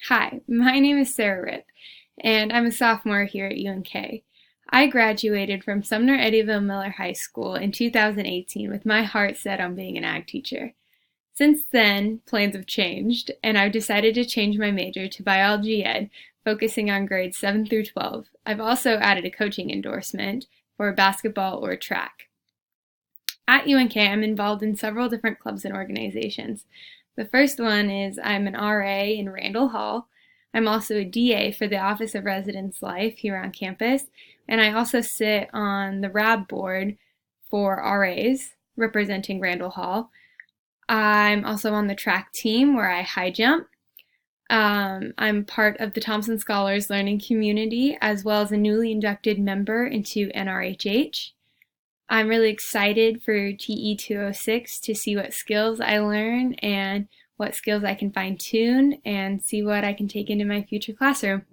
Hi, my name is Sarah Ripp, and I'm a sophomore here at UNK. I graduated from Sumner Eddyville Miller High School in 2018 with my heart set on being an ag teacher. Since then, plans have changed, and I've decided to change my major to biology ed, focusing on grades 7 through 12. I've also added a coaching endorsement for basketball or track. At UNK, I'm involved in several different clubs and organizations. The first one is I'm an RA in Randall Hall. I'm also a DA for the Office of Residence Life here on campus, and I also sit on the RAB board for RAs representing Randall Hall. I'm also on the track team where I high jump. I'm part of the Thompson Scholars Learning Community as well as a newly inducted member into NRHH. I'm really excited for TE206 to see what skills I learn and what skills I can fine tune and see what I can take into my future classroom.